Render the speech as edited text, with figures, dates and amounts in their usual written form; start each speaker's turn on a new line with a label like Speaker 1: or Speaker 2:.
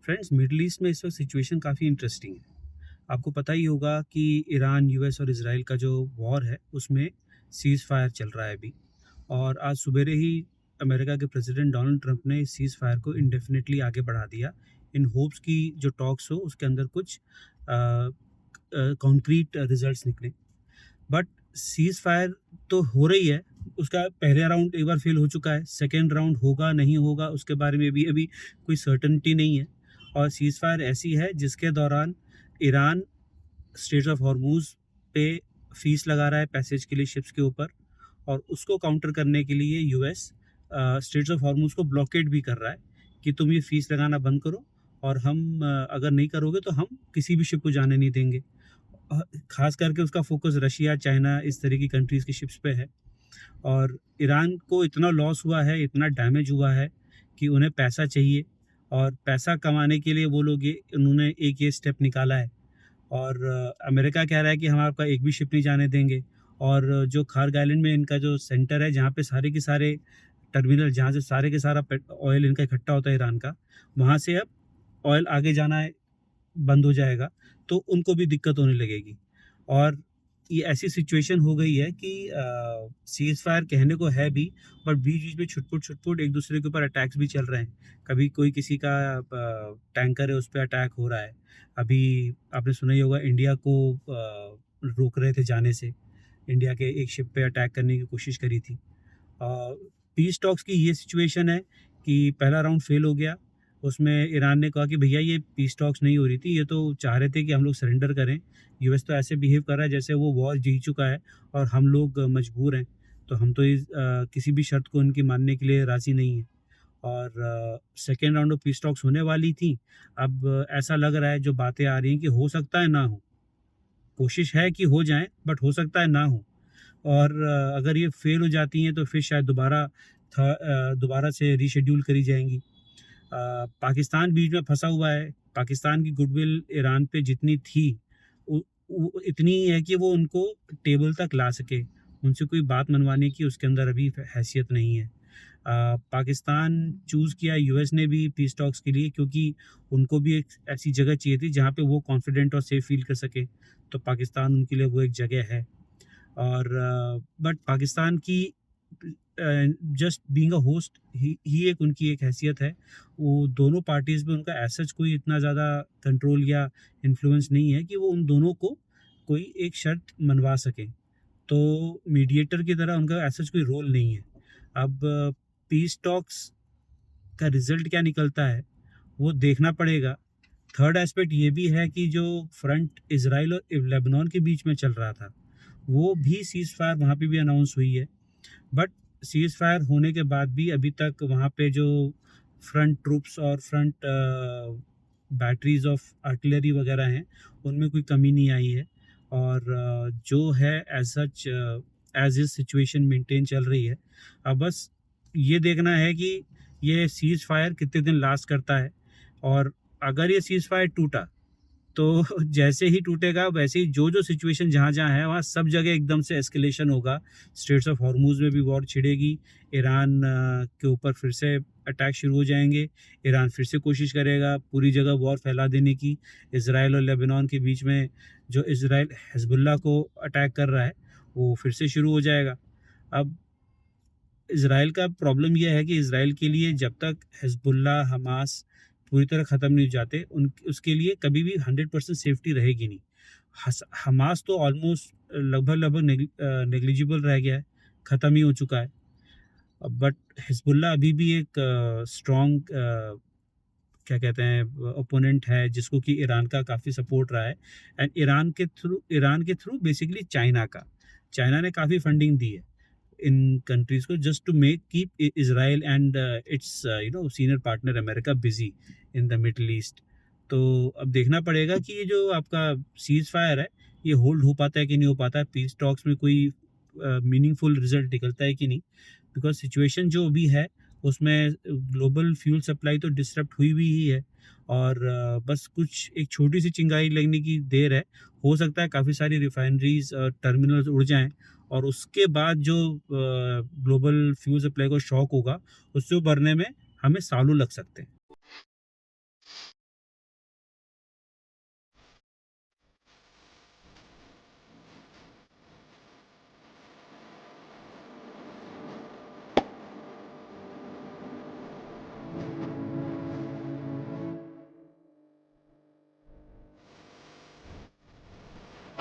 Speaker 1: Friends, middle east में इस वक्त सिचुएशन काफ़ी इंटरेस्टिंग है। आपको पता ही होगा कि ईरान, यूएस और इसराइल का जो वॉर है उसमें सीज़ फायर चल रहा है अभी। और आज सुबेरे ही अमेरिका के प्रेसिडेंट डोनाल्ड ट्रंप ने इस सीज़ फायर को इंडेफिनिटली आगे बढ़ा दिया, इन होप्स की जो टॉक्स हो उसके अंदर कुछ कॉन्क्रीट रिजल्ट्स निकले। बट सीज़ फायर तो हो रही है, उसका पहला राउंड एक बार फेल हो चुका है, सेकेंड राउंड होगा नहीं होगा उसके बारे में भी अभी कोई सर्टेनिटी नहीं है। और सीज़ फायर ऐसी है जिसके दौरान ईरान स्ट्रेट ऑफ हॉर्मूज़ पे फीस लगा रहा है पैसेज के लिए शिप्स के ऊपर, और उसको काउंटर करने के लिए यूएस स्ट्रेट्स ऑफ हॉर्मूज़ को ब्लॉकेट भी कर रहा है कि तुम ये फीस लगाना बंद करो, और हम अगर नहीं करोगे तो हम किसी भी शिप को जाने नहीं देंगे। अ, ख़ास करके उसका फ़ोकस रशिया, चाइना इस तरह की कंट्रीज़ की शिप्स पे है। और ईरान को इतना लॉस हुआ है, इतना डैमेज हुआ है कि उन्हें पैसा चाहिए, और पैसा कमाने के लिए वो लोग ये उन्होंने एक ये स्टेप निकाला है। और अमेरिका कह रहा है कि हम आपका एक भी शिप नहीं जाने देंगे। और जो खार्ग आइलैंड में इनका जो सेंटर है, जहाँ पे सारे के सारे टर्मिनल, जहाँ से सारे के सारा ऑयल इनका इकट्ठा होता है ईरान का, वहाँ से अब ऑयल आगे जाना है बंद हो जाएगा, तो उनको भी दिक्कत होने लगेगी। और ये ऐसी सिचुएशन हो गई है कि सीज़ फायर कहने को है भी, पर बीच-बीच में छुट-पुट एक दूसरे के ऊपर अटैक्स भी चल रहे हैं। कभी कोई किसी का टैंकर है, उस पे अटैक हो रहा है। अभी आपने सुना ही होगा, इंडिया को रोक रहे थे जाने से। इंडिया के एक शिप पे अटैक करने की कोशिश करी थी। पीस टॉक्स की ये सिचुएशन है कि पहला राउंड फेल हो गया। उसमें ईरान ने कहा कि भैया ये पीस टॉक्स नहीं हो रही थी, ये तो चाह रहे थे कि हम लोग सरेंडर करें। यूएस तो ऐसे बिहेव कर रहा है जैसे वो वॉर जीत चुका है और हम लोग मजबूर हैं। तो हम तो किसी भी शर्त को उनकी मानने के लिए राज़ी नहीं हैं। और second round of peace talks होने वाली थी। अब ऐसा लग रहा है, जो बातें आ रही हैं, कि हो सकता है ना हो। कोशिश है कि हो जाएँ, बट हो सकता है ना हो। और अगर ये फेल हो जाती हैं तो फिर शायद दोबारा से रीशेड्यूल करी जाएँगी। पाकिस्तान बीच में फँसा हुआ है। पाकिस्तान की गुडविल ईरान पे जितनी थी, उ वो इतनी ही है कि वो उनको टेबल तक ला सके। उनसे कोई बात मनवाने की उसके अंदर अभी हैसियत नहीं है। पाकिस्तान चूज़ किया यूएस ने भी पीस टॉक्स के लिए, क्योंकि उनको भी एक ऐसी जगह चाहिए थी जहाँ पे वो कॉन्फिडेंट और सेफ फ़ील कर सकें। तो पाकिस्तान उनके लिए वो एक जगह है। और बट पाकिस्तान की जस्ट बीइंग अ होस्ट ही एक उनकी एक हैसियत है। वो दोनों पार्टीज़ में उनका एज सच कोई इतना ज़्यादा कंट्रोल या इन्फ्लुएंस नहीं है कि वो उन दोनों को कोई एक शर्त मनवा सकें। तो मीडिएटर की तरह उनका एज सच कोई रोल नहीं है। अब पीस टॉक्स का रिज़ल्ट क्या निकलता है, वो देखना पड़ेगा। थर्ड एस्पेक्ट ये भी है कि जो फ्रंट इज़राइल और लेबनान के बीच में चल रहा था, वो भी सीज़ फायर वहाँ पे भी अनाउंस हुई है। बट सीज़ फायर होने के बाद भी अभी तक वहाँ पे जो फ्रंट ट्रूप्स और फ्रंट बैटरीज ऑफ आर्टिलरी वगैरह हैं, उनमें कोई कमी नहीं आई है। और जो है as such as is situation maintain चल रही है। अब बस ये देखना है कि ये सीज़ फायर कितने दिन लास्ट करता है। और अगर ये सीज़ फायर टूटा, तो जैसे ही टूटेगा वैसे ही जो सिचुएशन जहाँ-जहाँ है, वहाँ सब जगह एकदम से एस्केलेशन होगा। स्ट्रेट्स ऑफ हॉर्मूज़ में भी वॉर छिड़ेगी। ईरान के ऊपर फिर से अटैक शुरू हो जाएँगे। ईरान फिर से कोशिश करेगा पूरी जगह वॉर फैला देने की। इज़राइल और लेबनान के बीच में जो इज़राइल हिज़्बुल्लाह को अटैक कर रहा है, वो फिर से शुरू हो जाएगा। अब इज़राइल का प्रॉब्लम ये है कि इज़राइल के लिए जब तक हिज़्बुल्लाह, हमास पूरी तरह ख़त्म नहीं हो जाते, उन उसके लिए कभी भी 100% सेफ्टी रहेगी नहीं। हमास तो ऑलमोस्ट लगभग-लगभग नेग्लिजिबल रह गया है, ख़त्म ही हो चुका है। बट हिज़्बुल्लाह अभी भी एक स्ट्रॉन्ग क्या कहते हैं ओपोनेंट है, जिसको कि ईरान का काफ़ी सपोर्ट रहा है। एंड ईरान के थ्रू बेसिकली चाइना ने काफ़ी फंडिंग दी है इन कंट्रीज़ को, just to make keep Israel and its senior partner America busy in the Middle East. तो अब देखना पड़ेगा कि ये जो आपका सीज़ फायर है, ये होल्ड हो पाता है कि नहीं हो पाता है, पीस टॉक्स में कोई मीनिंगफुल रिज़ल्ट निकलता है कि नहीं। बिकॉज़ सिचुएशन जो भी है, उसमें ग्लोबल फ्यूल सप्लाई तो डिसरप्ट हुई हुई ही है। और बस कुछ एक छोटी-सी चिंगारी लगने की देर है। हो सकता है काफ़ी सारी रिफाइनरीज़ टर्मिनल्स उड़ जाएँ, और उसके बाद जो ग्लोबल फ्यूल सप्लाई को शॉक होगा, उससे उभरने में हमें सालों लग सकते हैं।